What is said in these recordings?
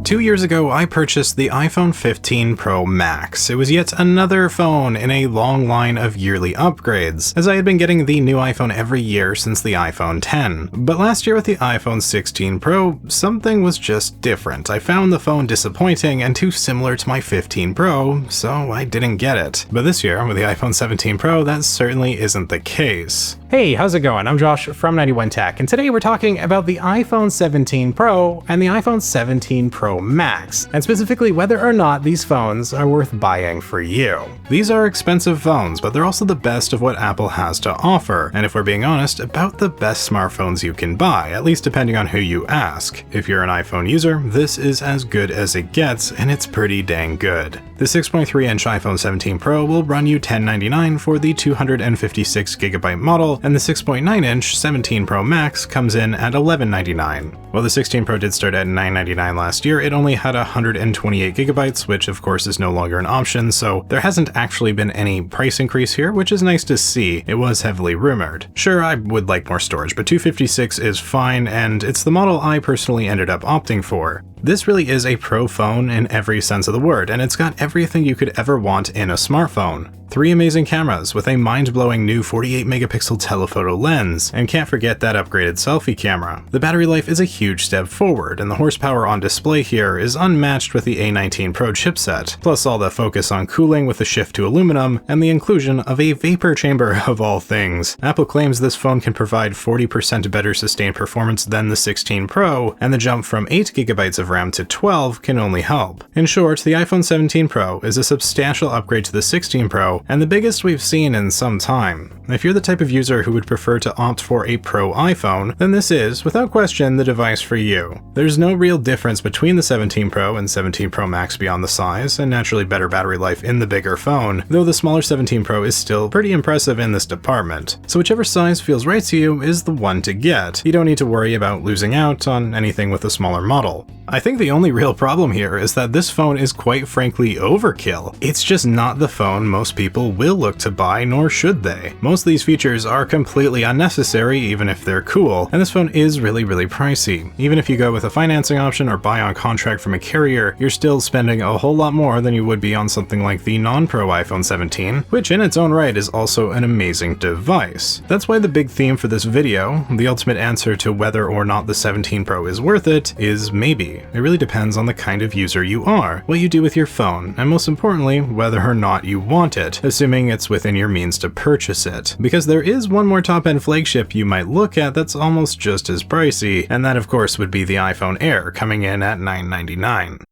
2 years ago, I purchased the iPhone 15 Pro Max. It was yet another phone in a long line of yearly upgrades, as I had been getting the new iPhone every year since the iPhone 10. But last year with the iPhone 16 Pro, something was just different. I found the phone disappointing and too similar to my 15 Pro, so I didn't get it. But this year, with the iPhone 17 Pro, that certainly isn't the case. Hey, how's it going? I'm Josh from 91 Tech, and today we're talking about the iPhone 17 Pro and the iPhone 17 Pro Max, and specifically whether or not these phones are worth buying for you. These are expensive phones, but they're also the best of what Apple has to offer, and if we're being honest, about the best smartphones you can buy, at least depending on who you ask. If you're an iPhone user, this is as good as it gets, and it's pretty dang good. The 6.3-inch iPhone 17 Pro will run you $1099 for the 256GB model, and the 6.9-inch 17 Pro Max comes in at $1199. While the 16 Pro did start at $999 last year, it only had 128GB, which of course is no longer an option, so there hasn't actually been any price increase here, which is nice to see. It was heavily rumored. Sure, I would like more storage, but 256 is fine, and it's the model I personally ended up opting for. This really is a pro phone in every sense of the word, and it's got everything you could ever want in a smartphone. 3 amazing cameras with a mind-blowing new 48-megapixel telephoto lens, and can't forget that upgraded selfie camera. The battery life is a huge step forward, and the horsepower on display here is unmatched with the A19 Pro chipset, plus all the focus on cooling with the shift to aluminum, and the inclusion of a vapor chamber of all things. Apple claims this phone can provide 40% better sustained performance than the 16 Pro, and the jump from 8GB of RAM to 12 can only help. In short, the iPhone 17 Pro is a substantial upgrade to the 16 Pro, and the biggest we've seen in some time. If you're the type of user who would prefer to opt for a Pro iPhone, then this is, without question, the device for you. There's no real difference between the 17 Pro and 17 Pro Max beyond the size, and naturally better battery life in the bigger phone, though the smaller 17 Pro is still pretty impressive in this department. So whichever size feels right to you is the one to get. You don't need to worry about losing out on anything with a smaller model. I think the only real problem here is that this phone is quite frankly overkill. It's just not the phone most people will look to buy, nor should they. Most of these features are completely unnecessary, even if they're cool, and this phone is really pricey. Even if you go with a financing option or buy on contract from a carrier, you're still spending a whole lot more than you would be on something like the non-Pro iPhone 17, which in its own right is also an amazing device. That's why the big theme for this video, the ultimate answer to whether or not the 17 Pro is worth it, is maybe. It really depends on the kind of user you are, what you do with your phone, and most importantly, whether or not you want it, assuming it's within your means to purchase it. Because there is one more top-end flagship you might look at that's almost just as pricey, and that of course would be the iPhone Air, coming in at $999.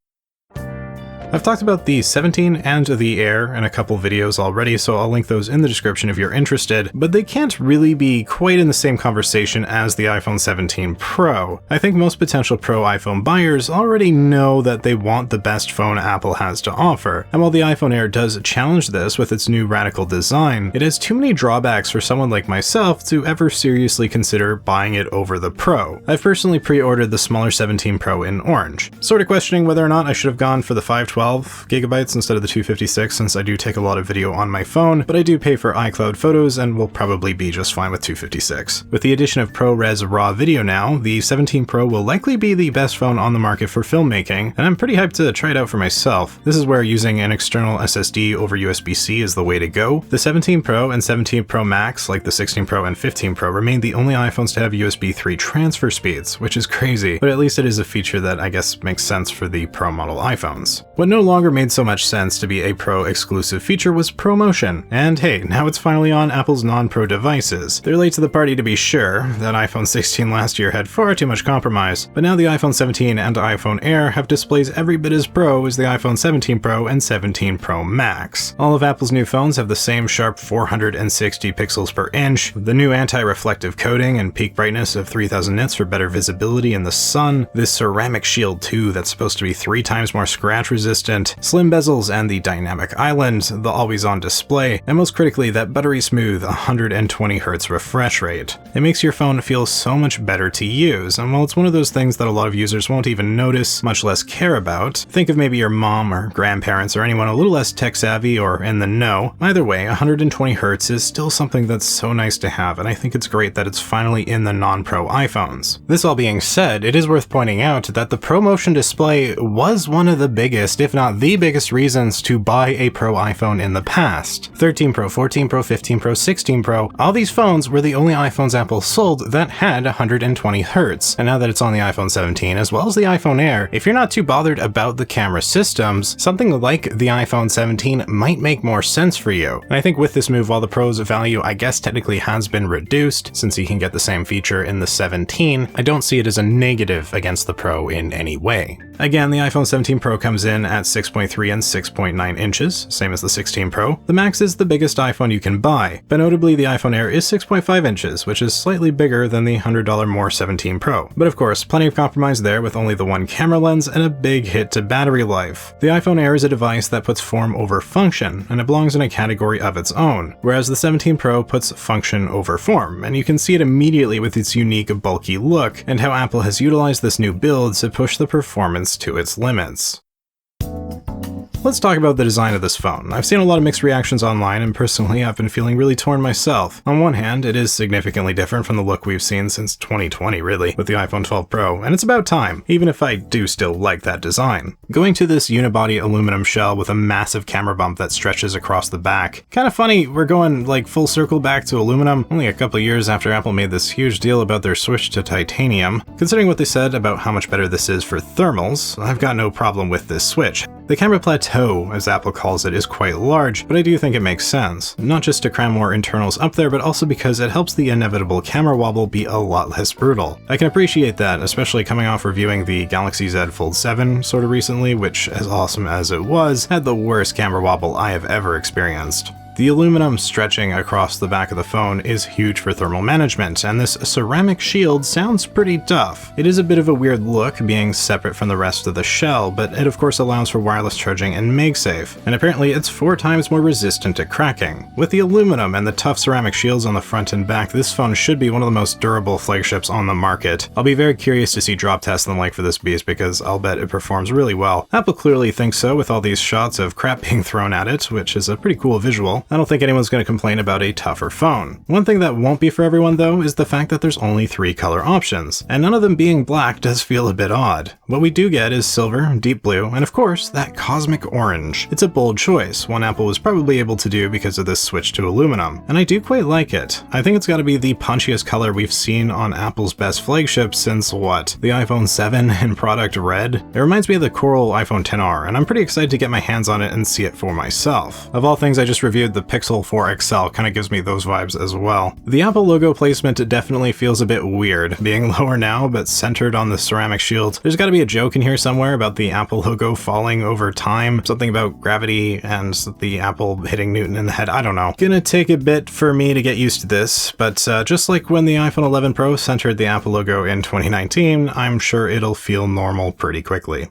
I've talked about the 17 and the Air in a couple videos already, so I'll link those in the description if you're interested, but they can't really be quite in the same conversation as the iPhone 17 Pro. I think most potential Pro iPhone buyers already know that they want the best phone Apple has to offer, and while the iPhone Air does challenge this with its new radical design, it has too many drawbacks for someone like myself to ever seriously consider buying it over the Pro. I've personally pre-ordered the smaller 17 Pro in orange, sort of questioning whether or not I should have gone for the 512GB instead of the 256, since I do take a lot of video on my phone, but I do pay for iCloud photos and will probably be just fine with 256. With the addition of ProRes RAW video now, the 17 Pro will likely be the best phone on the market for filmmaking, and I'm pretty hyped to try it out for myself. This is where using an external SSD over USB-C is the way to go. The 17 Pro and 17 Pro Max, like the 16 Pro and 15 Pro, remain the only iPhones to have USB 3 transfer speeds, which is crazy, but at least it is a feature that I guess makes sense for the Pro model iPhones. What no longer made so much sense to be a Pro exclusive feature was ProMotion, and hey, now it's finally on Apple's non-Pro devices. They're late to the party to be sure. That iPhone 16 last year had far too much compromise, but now the iPhone 17 and iPhone Air have displays every bit as pro as the iPhone 17 Pro and 17 Pro Max. All of Apple's new phones have the same sharp 460 pixels per inch, the new anti-reflective coating and peak brightness of 3000 nits for better visibility in the sun, this ceramic shield too that's supposed to be 3 times more scratch resistant assistant, slim bezels and the dynamic island, the always-on display, and most critically that buttery smooth 120Hz refresh rate. It makes your phone feel so much better to use, and while it's one of those things that a lot of users won't even notice, much less care about, think of maybe your mom or grandparents or anyone a little less tech-savvy or in the know. Either way, 120Hz is still something that's so nice to have, and I think it's great that it's finally in the non-Pro iPhones. This all being said, it is worth pointing out that the ProMotion display was one of the biggest, if not the biggest reasons to buy a Pro iPhone in the past. 13 Pro, 14 Pro, 15 Pro, 16 Pro, all these phones were the only iPhones Apple sold that had 120Hz. And now that it's on the iPhone 17 as well as the iPhone Air, if you're not too bothered about the camera systems, something like the iPhone 17 might make more sense for you. And I think with this move, while the Pro's value I guess technically has been reduced, since you can get the same feature in the 17, I don't see it as a negative against the Pro in any way. Again, the iPhone 17 Pro comes in at 6.3 and 6.9 inches, same as the 16 Pro. The Max is the biggest iPhone you can buy, but notably the iPhone Air is 6.5 inches, which is slightly bigger than the $100 more 17 Pro. But of course, plenty of compromise there with only the one camera lens and a big hit to battery life. The iPhone Air is a device that puts form over function, and it belongs in a category of its own, whereas the 17 Pro puts function over form, and you can see it immediately with its unique bulky look, and how Apple has utilized this new build to push the performance to its limits. Let's talk about the design of this phone. I've seen a lot of mixed reactions online, and personally I've been feeling really torn myself. On one hand, it is significantly different from the look we've seen since 2020 really, with the iPhone 12 Pro, and it's about time, even if I do still like that design. Going to this unibody aluminum shell with a massive camera bump that stretches across the back. Kinda funny, we're going like full circle back to aluminum, only a couple years after Apple made this huge deal about their switch to titanium. Considering what they said about how much better this is for thermals, I've got no problem with this switch. The camera plateau, as Apple calls it, is quite large, but I do think it makes sense. Not just to cram more internals up there, but also because it helps the inevitable camera wobble be a lot less brutal. I can appreciate that, especially coming off reviewing the Galaxy Z Fold 7 sort of recently, which, as awesome as it was, had the worst camera wobble I have ever experienced. The aluminum stretching across the back of the phone is huge for thermal management, and this ceramic shield sounds pretty tough. It is a bit of a weird look being separate from the rest of the shell, but it of course allows for wireless charging and MagSafe, and apparently it's 4 times more resistant to cracking. With the aluminum and the tough ceramic shields on the front and back, this phone should be one of the most durable flagships on the market. I'll be very curious to see drop tests and the like for this beast because I'll bet it performs really well. Apple clearly thinks so with all these shots of crap being thrown at it, which is a pretty cool visual. I don't think anyone's going to complain about a tougher phone. One thing that won't be for everyone though is the fact that there's only 3 color options, and none of them being black does feel a bit odd. What we do get is silver, deep blue, and of course that cosmic orange. It's a bold choice, one Apple was probably able to do because of this switch to aluminum, and I do quite like it. I think it's got to be the punchiest color we've seen on Apple's best flagship since what? The iPhone 7 in product red? It reminds me of the Coral iPhone XR, and I'm pretty excited to get my hands on it and see it for myself. Of all things, I just reviewed the Pixel 4 XL, kind of gives me those vibes as well. The Apple logo placement definitely feels a bit weird, being lower now but centered on the ceramic shield. There's got to be a joke in here somewhere about the Apple logo falling over time, something about gravity and the Apple hitting Newton in the head, I don't know. Gonna take a bit for me to get used to this, but just like when the iPhone 11 Pro centered the Apple logo in 2019, I'm sure it'll feel normal pretty quickly.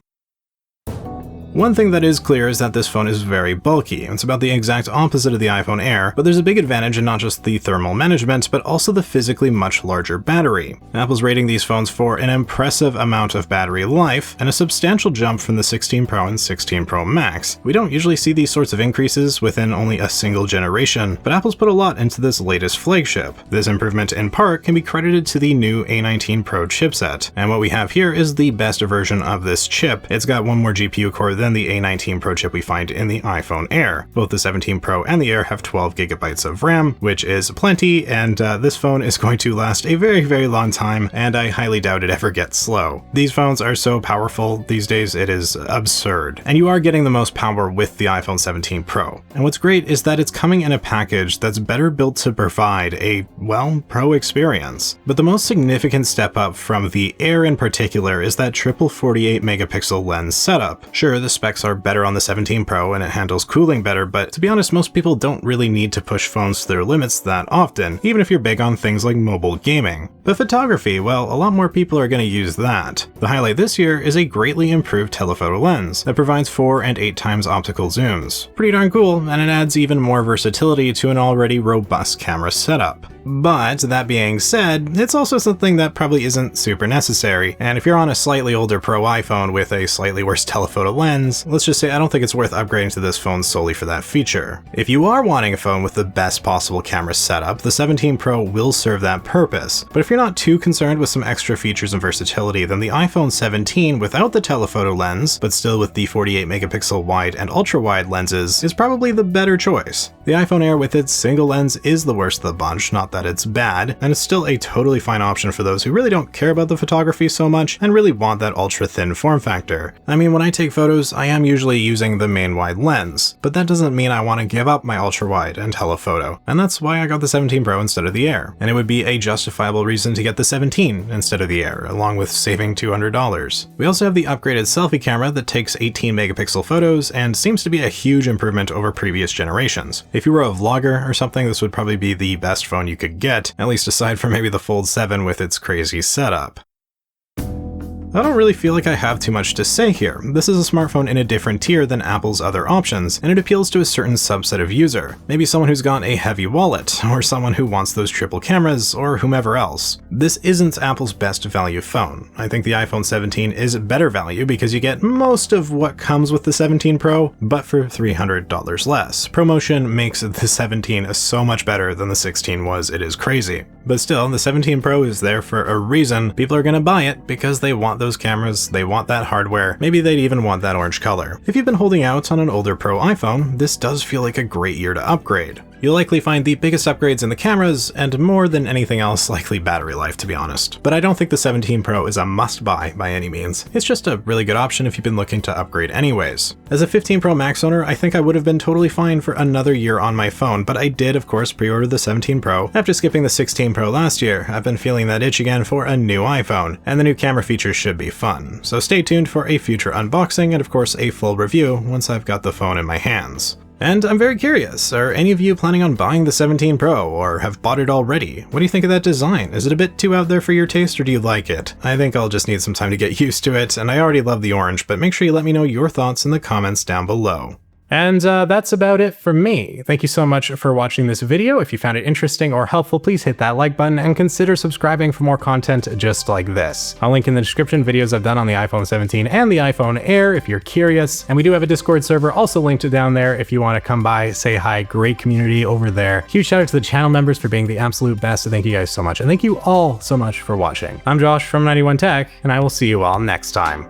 One thing that is clear is that this phone is very bulky. It's about the exact opposite of the iPhone Air, but there's a big advantage in not just the thermal management, but also the physically much larger battery. Apple's rating these phones for an impressive amount of battery life, and a substantial jump from the 16 Pro and 16 Pro Max. We don't usually see these sorts of increases within only a single generation, but Apple's put a lot into this latest flagship. This improvement in part can be credited to the new A19 Pro chipset, and what we have here is the best version of this chip. It's got one more GPU core than the A19 Pro chip we find in the iPhone Air. Both the 17 Pro and the Air have 12 gigabytes of RAM, which is plenty, and this phone is going to last a very, very long time, and I highly doubt it ever gets slow. These phones are so powerful these days, it is absurd. And you are getting the most power with the iPhone 17 Pro. And what's great is that it's coming in a package that's better built to provide a, well, pro experience. But the most significant step up from the Air in particular is that triple 48 megapixel lens setup. Sure, the specs are better on the 17 Pro and it handles cooling better, but to be honest, most people don't really need to push phones to their limits that often, even if you're big on things like mobile gaming. But photography, well, a lot more people are going to use that. The highlight this year is a greatly improved telephoto lens that provides 4 and 8 times optical zooms. Pretty darn cool, and it adds even more versatility to an already robust camera setup. But that being said, it's also something that probably isn't super necessary, and if you're on a slightly older Pro iPhone with a slightly worse telephoto lens, let's just say I don't think it's worth upgrading to this phone solely for that feature. If you are wanting a phone with the best possible camera setup, the 17 Pro will serve that purpose, but if you're not too concerned with some extra features and versatility, then the iPhone 17 without the telephoto lens, but still with the 48 megapixel wide and ultra wide lenses, is probably the better choice. The iPhone Air with its single lens is the worst of the bunch, not that it's bad, and it's still a totally fine option for those who really don't care about the photography so much and really want that ultra thin form factor. I mean, when I take photos, I am usually using the main wide lens, but that doesn't mean I want to give up my ultra wide and telephoto, and that's why I got the 17 Pro instead of the Air, and it would be a justifiable reason to get the 17 instead of the Air, along with saving $200. We also have the upgraded selfie camera that takes 18 megapixel photos and seems to be a huge improvement over previous generations. If you were a vlogger or something, this would probably be the best phone you could get, at least aside from maybe the Fold 7 with its crazy setup. I don't really feel like I have too much to say here. This is a smartphone in a different tier than Apple's other options, and it appeals to a certain subset of user. Maybe someone who's got a heavy wallet, or someone who wants those triple cameras, or whomever else. This isn't Apple's best value phone. I think the iPhone 17 is better value because you get most of what comes with the 17 Pro, but for $300 less. ProMotion makes the 17 so much better than the 16 was, it is crazy. But still, the 17 Pro is there for a reason. People are gonna buy it because they want those cameras, they want that hardware, maybe they'd even want that orange color. If you've been holding out on an older Pro iPhone, this does feel like a great year to upgrade. You'll likely find the biggest upgrades in the cameras, and more than anything else, likely battery life, to be honest. But I don't think the 17 Pro is a must-buy by any means. It's just a really good option if you've been looking to upgrade anyways. As a 15 Pro Max owner, I think I would have been totally fine for another year on my phone, but I did, of course, pre-order the 17 Pro. After skipping the 16 Pro last year, I've been feeling that itch again for a new iPhone, and the new camera features should be fun. So stay tuned for a future unboxing and, of course, a full review once I've got the phone in my hands. And I'm very curious, are any of you planning on buying the 17 Pro, or have bought it already? What do you think of that design? Is it a bit too out there for your taste, or do you like it? I think I'll just need some time to get used to it, and I already love the orange, but make sure you let me know your thoughts in the comments down below. And that's about it from me. Thank you so much for watching this video. If you found it interesting or helpful, please hit that like button and consider subscribing for more content just like this. I'll link in the description videos I've done on the iPhone 17 and the iPhone Air if you're curious. And we do have a Discord server also linked down there if you want to come by, say hi, great community over there. Huge shout out to the channel members for being the absolute best. Thank you guys so much. And thank you all so much for watching. I'm Josh from 91 Tech, and I will see you all next time.